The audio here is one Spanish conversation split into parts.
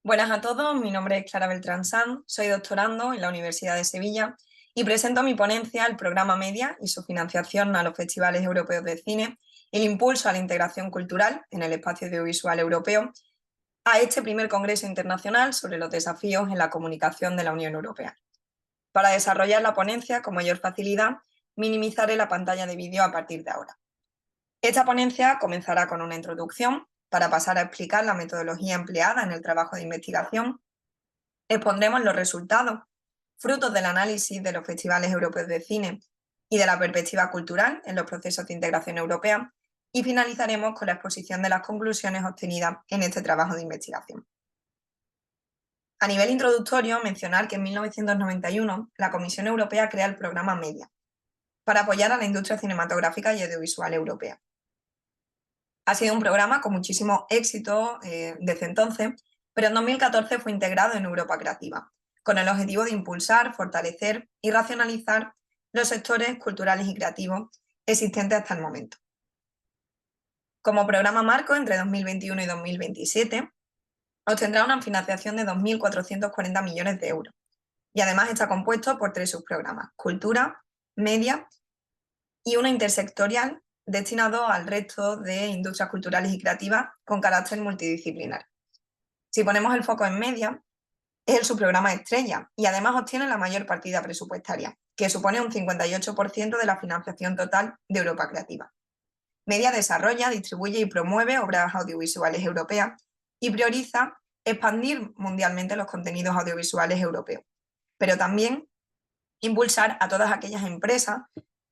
Buenas a todos, mi nombre es Clara Beltrán Sanz, soy doctorando en la Universidad de Sevilla y presento mi ponencia al programa Media y su financiación a los festivales europeos de cine, el impulso a la integración cultural en el espacio audiovisual europeo, a este primer Congreso Internacional sobre los desafíos en la comunicación de la Unión Europea. Para desarrollar la ponencia con mayor facilidad, minimizaré la pantalla de vídeo a partir de ahora. Esta ponencia comenzará con una introducción para pasar a explicar la metodología empleada en el trabajo de investigación. Expondremos los resultados, frutos del análisis de los festivales europeos de cine y de la perspectiva cultural en los procesos de integración europea, y finalizaremos con la exposición de las conclusiones obtenidas en este trabajo de investigación. A nivel introductorio, mencionar que en 1991 la Comisión Europea crea el programa Media para apoyar a la industria cinematográfica y audiovisual europea. Ha sido un programa con muchísimo éxito desde entonces, pero en 2014 fue integrado en Europa Creativa, con el objetivo de impulsar, fortalecer y racionalizar los sectores culturales y creativos existentes hasta el momento. Como programa marco entre 2021 y 2027, obtendrá una financiación de 2.440 millones de euros y además está compuesto por 3 subprogramas: cultura, media y una intersectorial destinado al resto de industrias culturales y creativas con carácter multidisciplinar. Si ponemos el foco en media, es el subprograma estrella y además obtiene la mayor partida presupuestaria, que supone un 58% de la financiación total de Europa Creativa. Media desarrolla, distribuye y promueve obras audiovisuales europeas y prioriza expandir mundialmente los contenidos audiovisuales europeos, pero también impulsar a todas aquellas empresas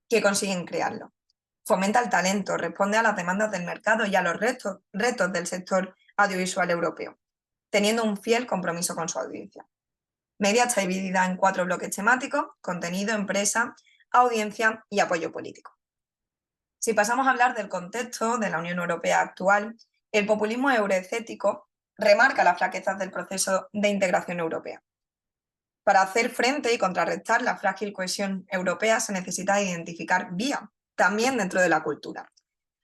que consiguen crearlo. Fomenta el talento, responde a las demandas del mercado y a los retos del sector audiovisual europeo, teniendo un fiel compromiso con su audiencia. Media está dividida en 4 bloques temáticos: contenido, empresa, audiencia y apoyo político. Si pasamos a hablar del contexto de la Unión Europea actual, el populismo euroescéptico remarca las flaquezas del proceso de integración europea. Para hacer frente y contrarrestar la frágil cohesión europea se necesita identificar vías, también dentro de la cultura.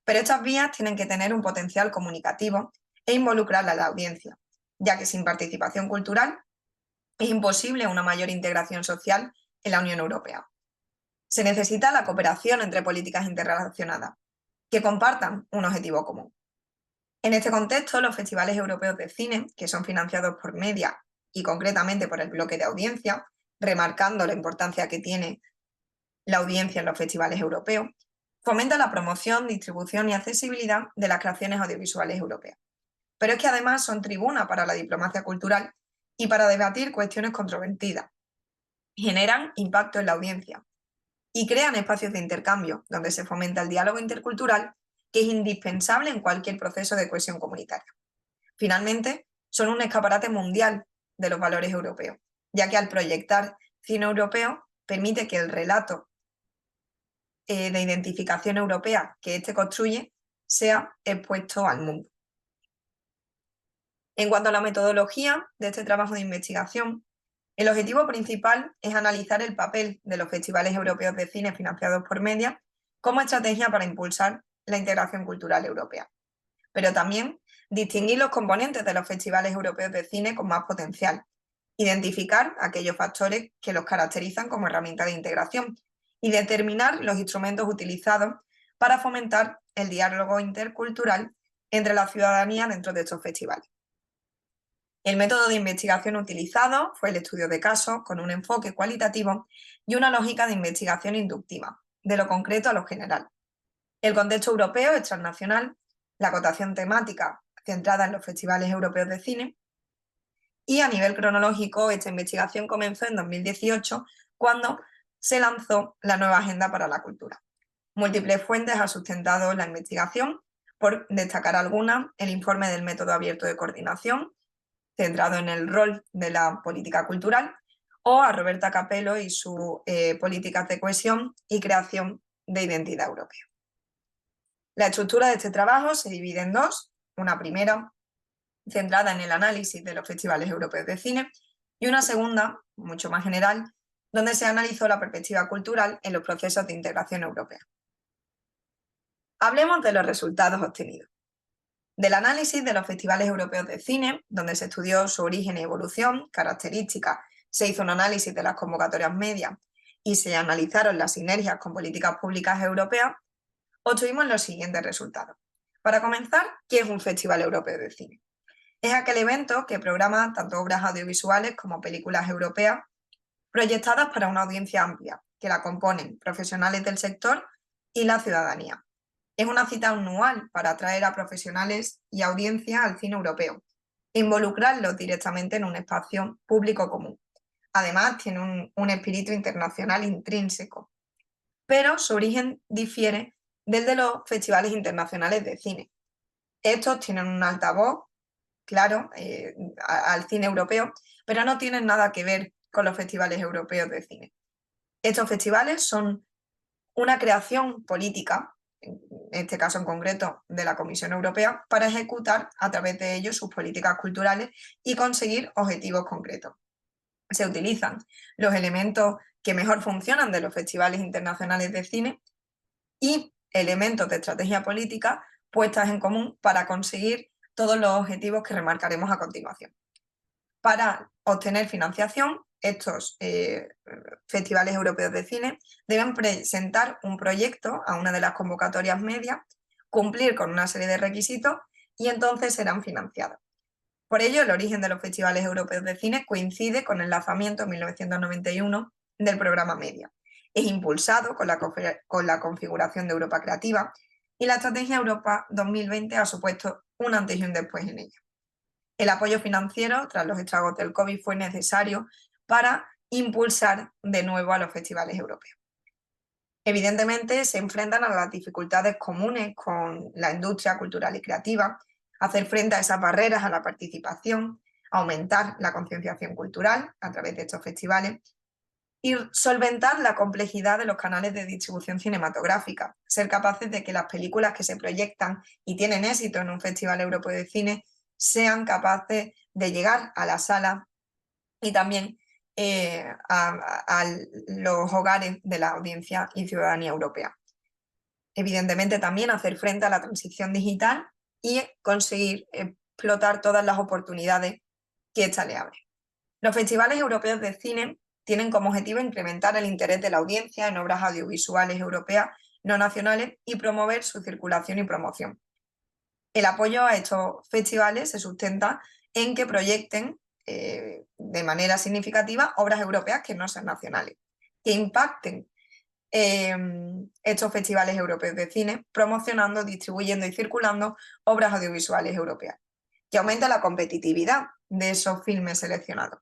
Pero estas vías tienen que tener un potencial comunicativo e involucrar a la audiencia, ya que sin participación cultural es imposible una mayor integración social en la Unión Europea. Se necesita la cooperación entre políticas interrelacionadas, que compartan un objetivo común. En este contexto, los festivales europeos de cine, que son financiados por Media y concretamente por el bloque de audiencia, remarcando la importancia que tiene la audiencia en los festivales europeos, fomentan la promoción, distribución y accesibilidad de las creaciones audiovisuales europeas. Pero es que además son tribuna para la diplomacia cultural y para debatir cuestiones controvertidas. Generan impacto en la audiencia y crean espacios de intercambio donde se fomenta el diálogo intercultural, que es indispensable en cualquier proceso de cohesión comunitaria. Finalmente, son un escaparate mundial de los valores europeos, ya que al proyectar cine europeo permite que el relato de identificación europea que éste construye sea expuesto al mundo. En cuanto a la metodología de este trabajo de investigación, el objetivo principal es analizar el papel de los festivales europeos de cine financiados por Media como estrategia para impulsar la integración cultural europea, pero también distinguir los componentes de los festivales europeos de cine con más potencial, identificar aquellos factores que los caracterizan como herramienta de integración y determinar los instrumentos utilizados para fomentar el diálogo intercultural entre la ciudadanía dentro de estos festivales. El método de investigación utilizado fue el estudio de casos con un enfoque cualitativo y una lógica de investigación inductiva, de lo concreto a lo general. El contexto europeo es transnacional, la acotación temática centrada en los festivales europeos de cine, y a nivel cronológico esta investigación comenzó en 2018, cuando se lanzó la nueva Agenda para la Cultura. Múltiples fuentes han sustentado la investigación, por destacar algunas: el informe del método abierto de coordinación, centrado en el rol de la política cultural, o a Roberta Capello y sus políticas de cohesión y creación de identidad europea. La estructura de este trabajo se divide en 2, una primera centrada en el análisis de los festivales europeos de cine y una segunda, mucho más general, donde se analizó la perspectiva cultural en los procesos de integración europea. Hablemos de los resultados obtenidos. Del análisis de los festivales europeos de cine, donde se estudió su origen y evolución, características, se hizo un análisis de las convocatorias medias y se analizaron las sinergias con políticas públicas europeas, obtuvimos los siguientes resultados. Para comenzar, ¿qué es un festival europeo de cine? Es aquel evento que programa tanto obras audiovisuales como películas europeas proyectadas para una audiencia amplia, que la componen profesionales del sector y la ciudadanía. Es una cita anual para atraer a profesionales y audiencia al cine europeo e involucrarlos directamente en un espacio público común. Además, tiene un espíritu internacional intrínseco, pero su origen difiere del de los festivales internacionales de cine. Estos tienen un altavoz, claro, al cine europeo, pero no tienen nada que ver con los festivales europeos de cine. Estos festivales son una creación política, en este caso en concreto de la Comisión Europea, para ejecutar a través de ellos sus políticas culturales y conseguir objetivos concretos. Se utilizan los elementos que mejor funcionan de los festivales internacionales de cine y elementos de estrategia política puestas en común para conseguir todos los objetivos que remarcaremos a continuación. Para obtener financiación, estos festivales europeos de cine deben presentar un proyecto a una de las convocatorias medias, cumplir con una serie de requisitos y entonces serán financiados. Por ello, el origen de los festivales europeos de cine coincide con el lanzamiento en 1991 del programa Media. Es impulsado con la configuración de Europa Creativa y la estrategia Europa 2020 ha supuesto un antes y un después en ella. El apoyo financiero tras los estragos del COVID fue necesario para impulsar de nuevo a los festivales europeos. Evidentemente se enfrentan a las dificultades comunes con la industria cultural y creativa, hacer frente a esas barreras a la participación, aumentar la concienciación cultural a través de estos festivales y solventar la complejidad de los canales de distribución cinematográfica, ser capaces de que las películas que se proyectan y tienen éxito en un festival europeo de cine sean capaces de llegar a la sala y también a los hogares de la audiencia y ciudadanía europea. Evidentemente también hacer frente a la transición digital y conseguir explotar todas las oportunidades que ésta le abre. Los festivales europeos de cine tienen como objetivo incrementar el interés de la audiencia en obras audiovisuales europeas no nacionales y promover su circulación y promoción. El apoyo a estos festivales se sustenta en que proyecten de manera significativa obras europeas que no sean nacionales, que impacten estos festivales europeos de cine, promocionando, distribuyendo y circulando obras audiovisuales europeas, que aumenta la competitividad de esos filmes seleccionados,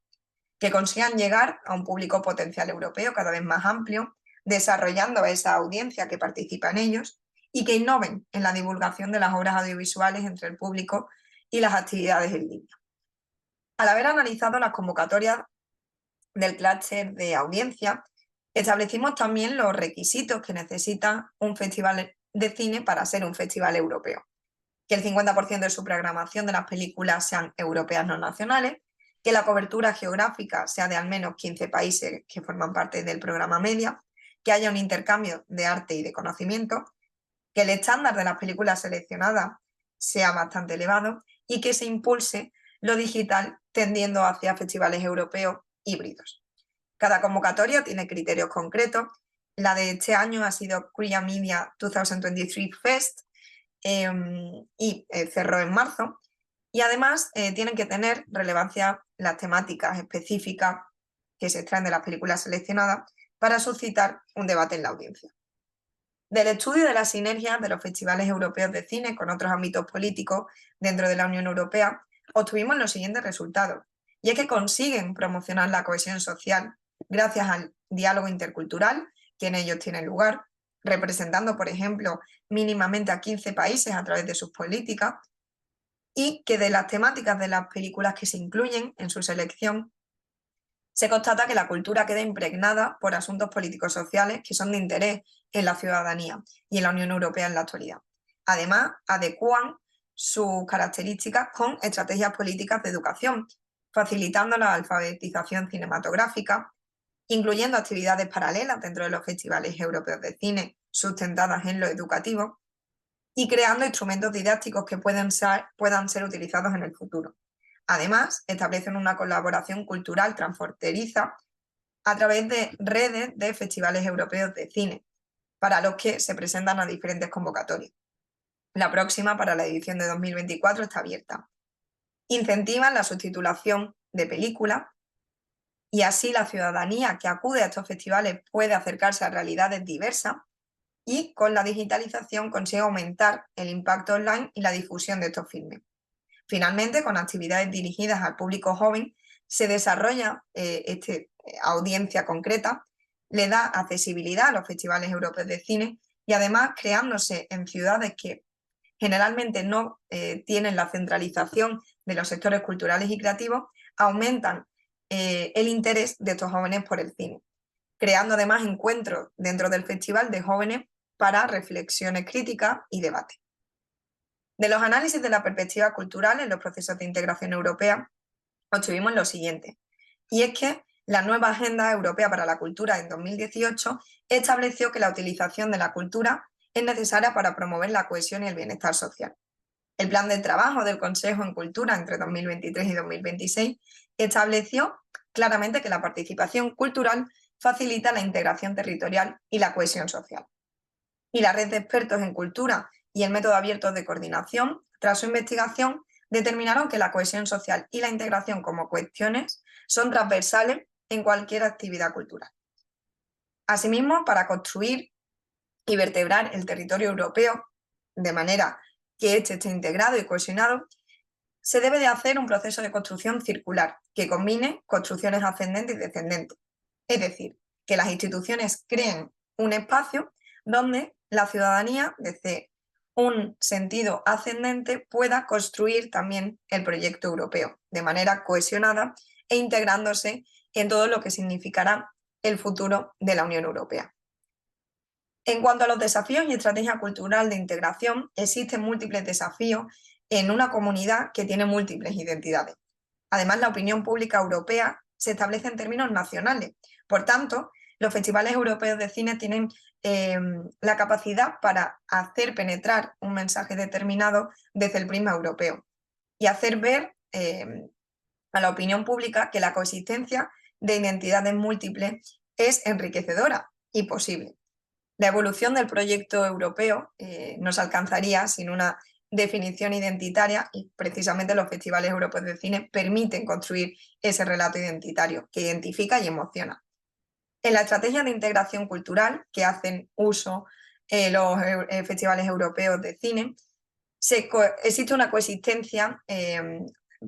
que consigan llegar a un público potencial europeo cada vez más amplio, desarrollando esa audiencia que participa en ellos y que innoven en la divulgación de las obras audiovisuales entre el público y las actividades en línea. Al haber analizado las convocatorias del clúster de audiencia, establecimos también los requisitos que necesita un festival de cine para ser un festival europeo. Que el 50% de su programación de las películas sean europeas no nacionales, que la cobertura geográfica sea de al menos 15 países que forman parte del programa Media, que haya un intercambio de arte y de conocimiento, que el estándar de las películas seleccionadas sea bastante elevado y que se impulse lo digital tendiendo hacia festivales europeos híbridos. Cada convocatoria tiene criterios concretos. La de este año ha sido Korea Media 2023 Fest y cerró en marzo. Y además tienen que tener relevancia las temáticas específicas que se extraen de las películas seleccionadas para suscitar un debate en la audiencia. Del estudio de las sinergias de los festivales europeos de cine con otros ámbitos políticos dentro de la Unión Europea, obtuvimos los siguientes resultados. Y es que consiguen promocionar la cohesión social gracias al diálogo intercultural que en ellos tiene lugar, representando, por ejemplo, mínimamente a 15 países a través de sus políticas, y que de las temáticas de las películas que se incluyen en su selección, se constata que la cultura queda impregnada por asuntos políticos sociales que son de interés en la ciudadanía y en la Unión Europea en la actualidad. Además, adecúan sus características con estrategias políticas de educación, facilitando la alfabetización cinematográfica, incluyendo actividades paralelas dentro de los festivales europeos de cine sustentadas en lo educativo, y creando instrumentos didácticos que puedan ser utilizados en el futuro. Además, establecen una colaboración cultural transfronteriza a través de redes de festivales europeos de cine, para los que se presentan a diferentes convocatorias. La próxima, para la edición de 2024, está abierta. Incentivan la subtitulación de películas y así la ciudadanía que acude a estos festivales puede acercarse a realidades diversas y con la digitalización consigue aumentar el impacto online y la difusión de estos filmes. Finalmente, con actividades dirigidas al público joven, se desarrolla audiencia concreta, le da accesibilidad a los festivales europeos de cine y además creándose en ciudades que generalmente no tienen la centralización de los sectores culturales y creativos, aumentan el interés de estos jóvenes por el cine, creando además encuentros dentro del festival de jóvenes para reflexiones críticas y debate. De los análisis de la perspectiva cultural en los procesos de integración europea, obtuvimos lo siguiente, y es que la nueva Agenda Europea para la Cultura en 2018 estableció que la utilización de la cultura es necesaria para promover la cohesión y el bienestar social. El plan de trabajo del Consejo en Cultura entre 2023 y 2026 estableció claramente que la participación cultural facilita la integración territorial y la cohesión social. Y la red de expertos en cultura y el método abierto de coordinación, tras su investigación, determinaron que la cohesión social y la integración como cuestiones son transversales en cualquier actividad cultural. Asimismo, para construir y vertebrar el territorio europeo de manera que éste esté integrado y cohesionado, se debe de hacer un proceso de construcción circular que combine construcciones ascendentes y descendentes. Es decir, que las instituciones creen un espacio donde la ciudadanía, desde un sentido ascendente, pueda construir también el proyecto europeo de manera cohesionada e integrándose en todo lo que significará el futuro de la Unión Europea. En cuanto a los desafíos y estrategia cultural de integración, existen múltiples desafíos en una comunidad que tiene múltiples identidades. Además, la opinión pública europea se establece en términos nacionales. Por tanto, los festivales europeos de cine tienen la capacidad para hacer penetrar un mensaje determinado desde el prisma europeo y hacer ver a la opinión pública que la coexistencia de identidades múltiples es enriquecedora y posible. La evolución del proyecto europeo no se alcanzaría sin una definición identitaria y precisamente los festivales europeos de cine permiten construir ese relato identitario que identifica y emociona. En la estrategia de integración cultural que hacen uso los festivales europeos de cine, existe una coexistencia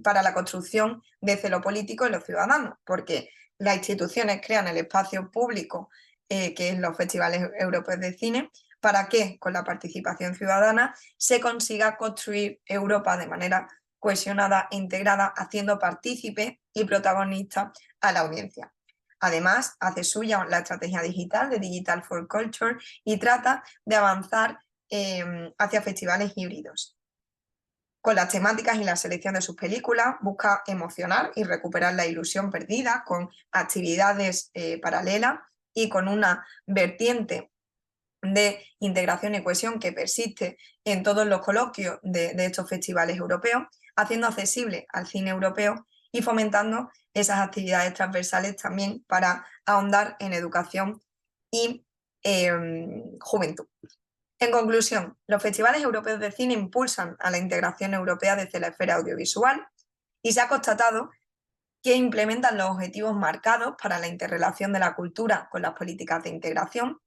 para la construcción desde lo político y lo ciudadano, porque las instituciones crean el espacio público que es los festivales europeos de cine, para que con la participación ciudadana se consiga construir Europa de manera cohesionada e integrada, haciendo partícipe y protagonista a la audiencia. Además, hace suya la estrategia digital de Digital for Culture y trata de avanzar hacia festivales híbridos. Con las temáticas y la selección de sus películas, busca emocionar y recuperar la ilusión perdida con actividades paralelas y con una vertiente de integración y cohesión que persiste en todos los coloquios de estos festivales europeos, haciendo accesible al cine europeo y fomentando esas actividades transversales también para ahondar en educación y juventud. En conclusión, los festivales europeos de cine impulsan a la integración europea desde la esfera audiovisual y se ha constatado que implementan los objetivos marcados para la interrelación de la cultura con las políticas de integración,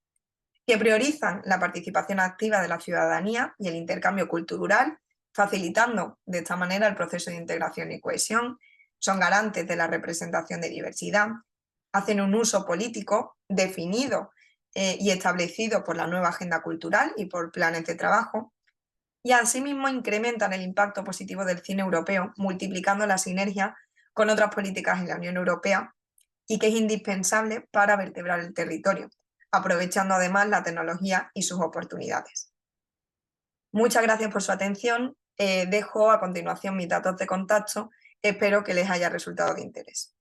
que priorizan la participación activa de la ciudadanía y el intercambio cultural, facilitando de esta manera el proceso de integración y cohesión, son garantes de la representación de diversidad, hacen un uso político definido y establecido por la nueva agenda cultural y por planes de trabajo, y asimismo incrementan el impacto positivo del cine europeo, multiplicando la sinergia con otras políticas en la Unión Europea y que es indispensable para vertebrar el territorio, aprovechando además la tecnología y sus oportunidades. Muchas gracias por su atención. Dejo a continuación mis datos de contacto. Espero que les haya resultado de interés.